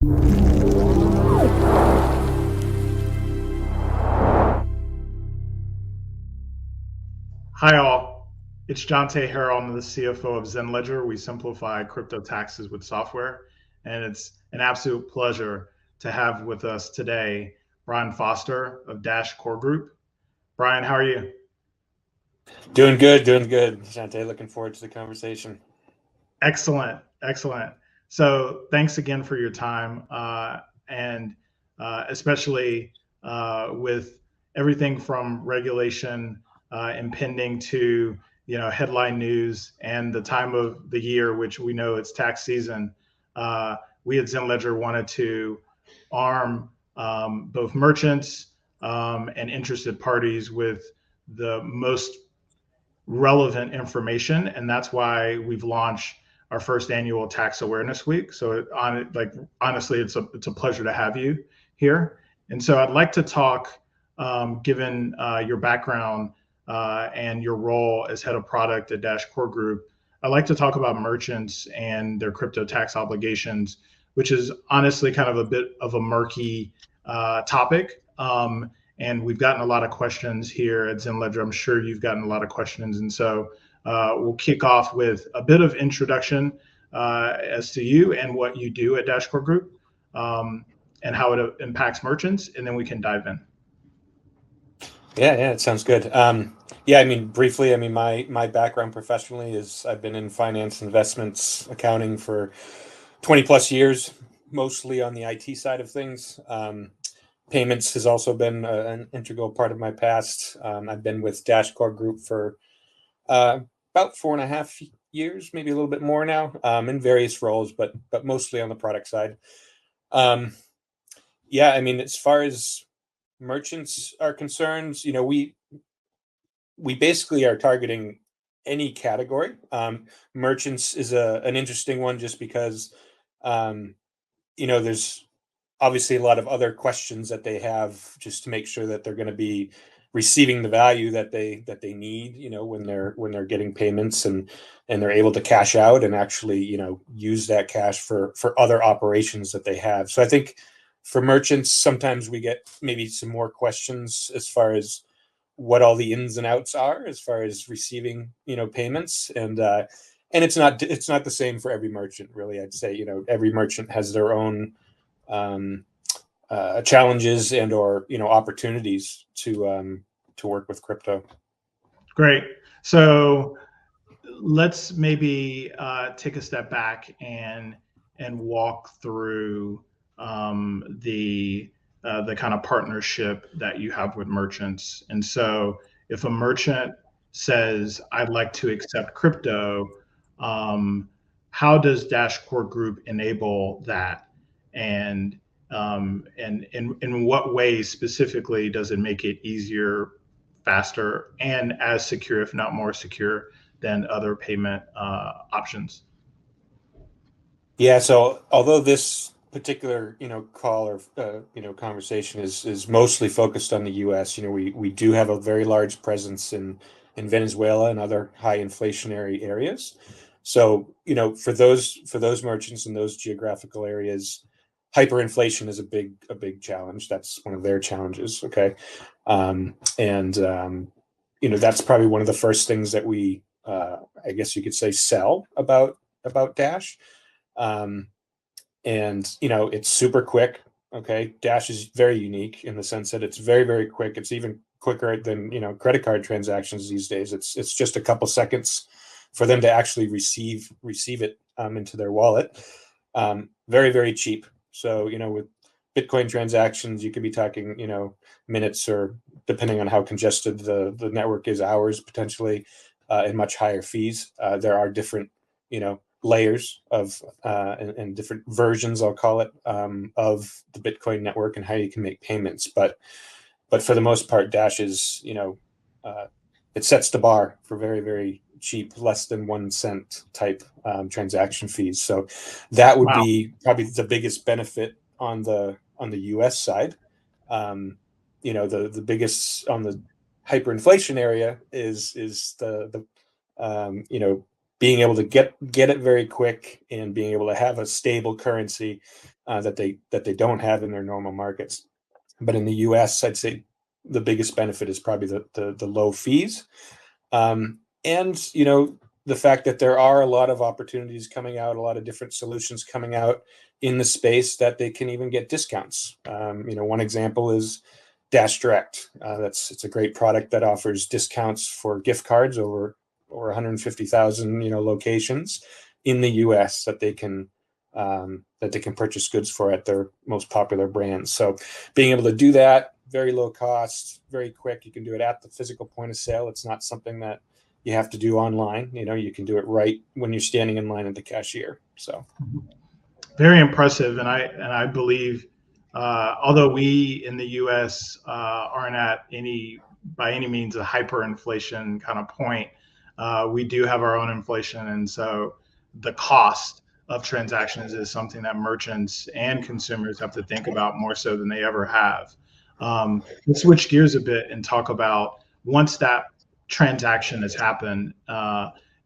Hi, all. It's John Harrell. I'm the CFO of ZenLedger. We simplify crypto taxes with software. And it's an absolute pleasure to have with us today Brian Foster of Dash Core Group. Brian, how are you? Doing good, Shante. Looking forward to the conversation. Excellent, excellent. So thanks again for your time, and especially with everything from regulation impending to headline news and the time of the year, which we know it's tax season. We at ZenLedger wanted to arm both merchants and interested parties with the most relevant information, and that's why we've launched our first annual tax awareness week. So honestly, it's a pleasure to have you here. And so I'd like to talk, given your background and your role as head of product at Dash Core Group, I'd like to talk about merchants and their crypto tax obligations, which is honestly kind of a bit of a murky topic. And we've gotten a lot of questions here at ZenLedger. I'm sure you've gotten a lot of questions. And so we'll kick off with a bit of introduction as to you and what you do at Dash Core Group, and how it impacts merchants, and then we can dive in. Yeah, it sounds good. Briefly, my background professionally is I've been in finance, investments, accounting for 20 plus years, mostly on the IT side of things. Payments has also been an integral part of my past. I've been with Dash Core Group for about 4.5 years, maybe a little bit more now, in various roles, but mostly on the product side. As far as merchants are concerned, we basically are targeting any category. Merchants is an interesting one just because there's obviously a lot of other questions that they have just to make sure that they're going to be receiving the value that they need, when they're getting payments and they're able to cash out and actually, use that cash for other operations that they have. So I think for merchants, sometimes we get maybe some more questions as far as what all the ins and outs are as far as receiving, payments. And it's not the same for every merchant, really. I'd say, every merchant has their own challenges and or opportunities to work with crypto. Great. So let's maybe take a step back and walk through the kind of partnership that you have with merchants. And so if a merchant says, I'd like to accept crypto, how does Dash Core Group enable that? And in what ways specifically does it make it easier, faster, and as secure, if not more secure, than other payment options? Yeah. So although this particular call or conversation is mostly focused on the U.S., we do have a very large presence in Venezuela and other high inflationary areas. So for those merchants in those geographical areas, hyperinflation is a big challenge. That's one of their challenges. Okay, that's probably one of the first things that we, I guess you could say, sell about Dash. It's super quick. Okay, Dash is very unique in the sense that it's very, very quick. It's even quicker than credit card transactions these days. It's just a couple seconds for them to actually receive it into their wallet. Very, very cheap. So with Bitcoin transactions, you could be talking minutes, or depending on how congested the network is, hours potentially, and much higher fees. There are different layers of and different versions, I'll call it, of the Bitcoin network and how you can make payments. But for the most part, Dash is it sets the bar for very, very cheap, less than 1 cent type transaction fees. So that would Wow. be probably the biggest benefit on the US side. The biggest on the hyperinflation area is the being able to get it very quick and being able to have a stable currency that they don't have in their normal markets. But in the U.S., I'd say the biggest benefit is probably the low fees, and the fact that there are a lot of opportunities coming out, a lot of different solutions coming out in the space that they can even get discounts. One example is Dash Direct. It's a great product that offers discounts for gift cards over 150,000 locations in the U.S. that they can purchase goods for at their most popular brands. So being able to do that, very low cost, very quick. You can do it at the physical point of sale. It's not something that you have to do online. You can do it right when you're standing in line at the cashier. So very impressive. And I believe, although we in the U.S. Aren't at by any means a hyperinflation kind of point, we do have our own inflation. And so the cost of transactions is something that merchants and consumers have to think about more so than they ever have. Let's switch gears a bit and talk about, once that transaction has happened,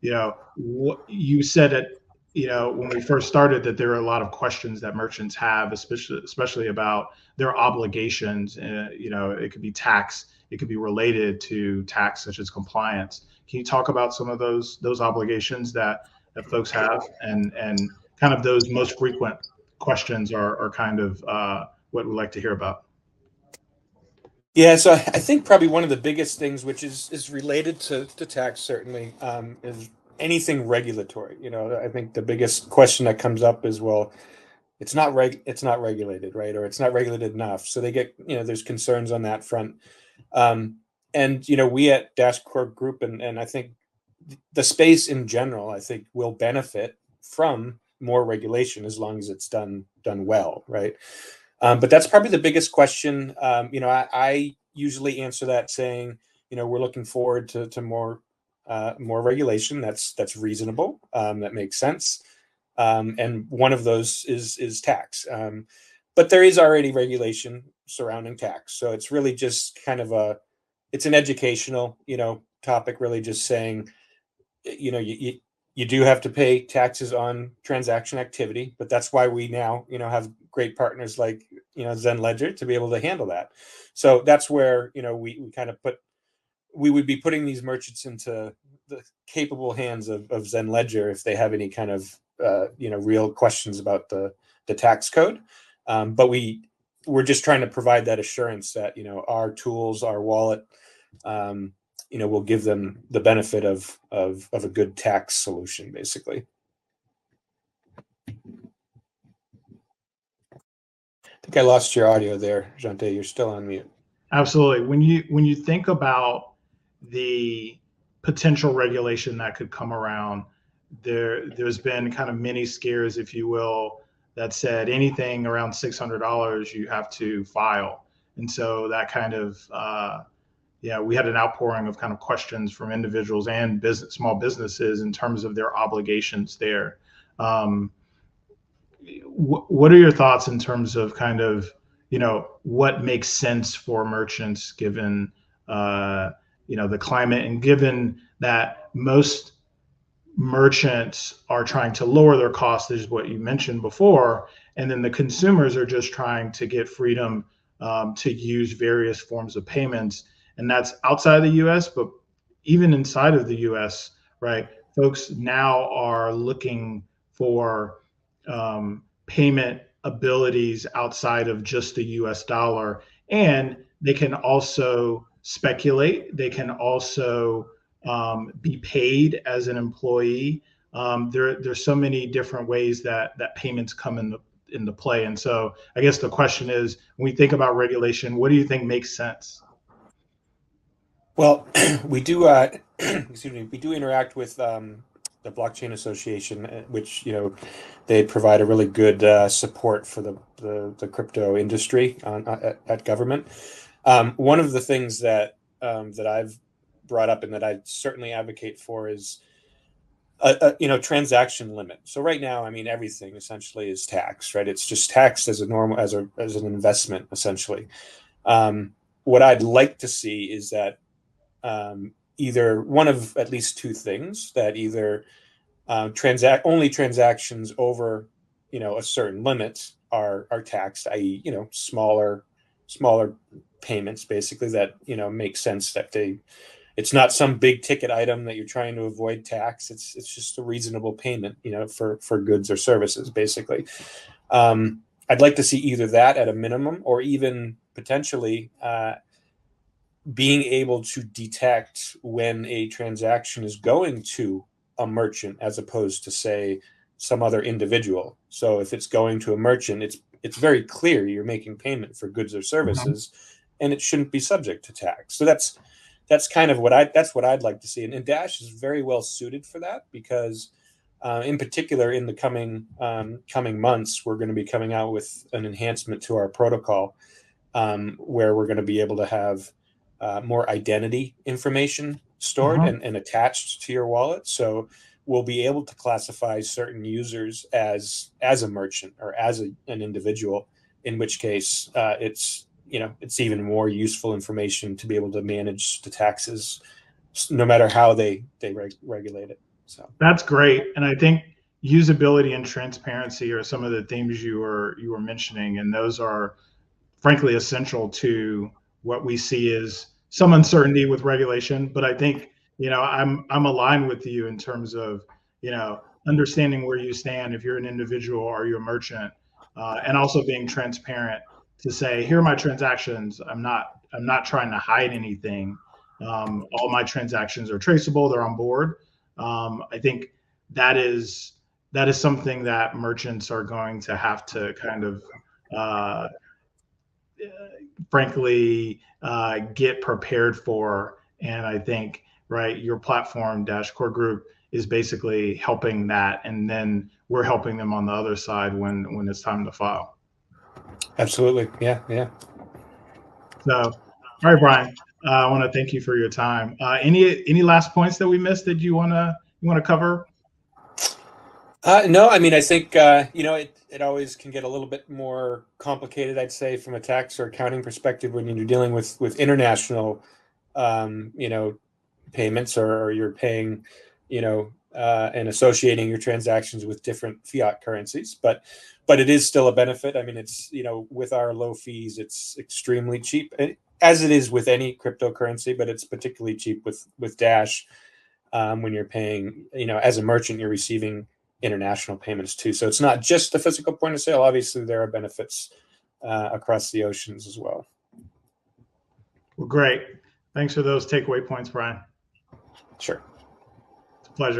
you said it, when we first started, that there are a lot of questions that merchants have, especially about their obligations. It could be tax, it could be related to tax, such as compliance. Can you talk about some of those obligations that folks have, and kind of those most frequent questions are kind of what we'd like to hear about? Yeah, so I think probably one of the biggest things, which is related to tax, certainly, is anything regulatory. I think the biggest question that comes up is, well, it's not regulated, right? Or it's not regulated enough. So they get, there's concerns on that front. And we at Dash Corp Group, and I think the space in general, I think, will benefit from more regulation as long as it's done well, right? But that's probably the biggest question. I usually answer that saying, we're looking forward to more regulation. That's reasonable. That makes sense. And one of those is tax. But there is already regulation surrounding tax, so it's really just kind of it's an educational, topic. Really, just saying, you do have to pay taxes on transaction activity, but that's why we now, have great partners like, Zenledger to be able to handle that. So that's where, we kind of we would be putting these merchants into the capable hands of Zenledger if they have any kind of, real questions about the tax code. But we're just trying to provide that assurance that, our tools, our wallet, will give them the benefit of a good tax solution, basically. I think I lost your audio there, Jante. You're still on mute. Absolutely. When you think about the potential regulation that could come around, there's been kind of many scares, if you will, that said anything around $600 you have to file. And so that kind of we had an outpouring of kind of questions from individuals and small businesses in terms of their obligations there. What are your thoughts in terms of kind of, what makes sense for merchants given, the climate, and given that most merchants are trying to lower their costs, is what you mentioned before, and then the consumers are just trying to get freedom to use various forms of payments. And that's outside the U.S., but even inside of the U.S., right? Folks now are looking for payment abilities outside of just the U.S. dollar, and they can also speculate. They can also be paid as an employee. There's so many different ways that payments come into play. And so I guess the question is, when we think about regulation, what do you think makes sense? Well, we do, excuse me, we do interact with the Blockchain Association, which, they provide a really good support for the crypto industry at government. One of the things that I've brought up and that I certainly advocate for is transaction limit. So right now, everything essentially is taxed, right? It's just taxed as an investment, essentially. What I'd like to see is that either one of at least two things, that either only transactions over, a certain limit are taxed, i.e., smaller payments, basically, that make sense, that it's not some big ticket item that you're trying to avoid tax. It's just a reasonable payment, for goods or services, basically. I'd like to see either that at a minimum, or even potentially being able to detect when a transaction is going to a merchant as opposed to, say, some other individual. So if it's going to a merchant, it's very clear you're making payment for goods or services, and it shouldn't be subject to tax. So that's kind of what I'd like to see, and Dash is very well suited for that, because in particular, in the coming months, we're going to be coming out with an enhancement to our protocol, where we're going to be able to have more identity information stored and attached to your wallet. So we'll be able to classify certain users as a merchant or as an individual, in which case it's even more useful information to be able to manage the taxes, no matter how they regulate it. So that's great. And I think usability and transparency are some of the themes you were mentioning, and those are frankly essential to what we see as some uncertainty with regulation. But I think, I'm aligned with you in terms of, understanding where you stand, if you're an individual or you're a merchant, and also being transparent to say, here are my transactions. I'm not trying to hide anything. All my transactions are traceable. They're on board. I think that is something that merchants are going to have to kind of, frankly, get prepared for. And I think, right, your platform, Dash Core Group, is basically helping that, and then we're helping them on the other side when it's time to file. Absolutely, yeah. So, all right, Brian, I want to thank you for your time. Any last points that we missed that you want to cover? No, I mean, I think it always can get a little bit more complicated, I'd say, from a tax or accounting perspective, when you're dealing with international payments, or you're paying and associating your transactions with different fiat currencies. But it is still a benefit. I mean, it's with our low fees, it's extremely cheap, as it is with any cryptocurrency, but it's particularly cheap with Dash. When you're paying, as a merchant, you're receiving international payments too. So it's not just the physical point of sale. Obviously, there are benefits across the oceans as well. Well, great. Thanks for those takeaway points, Brian. Sure. It's a pleasure.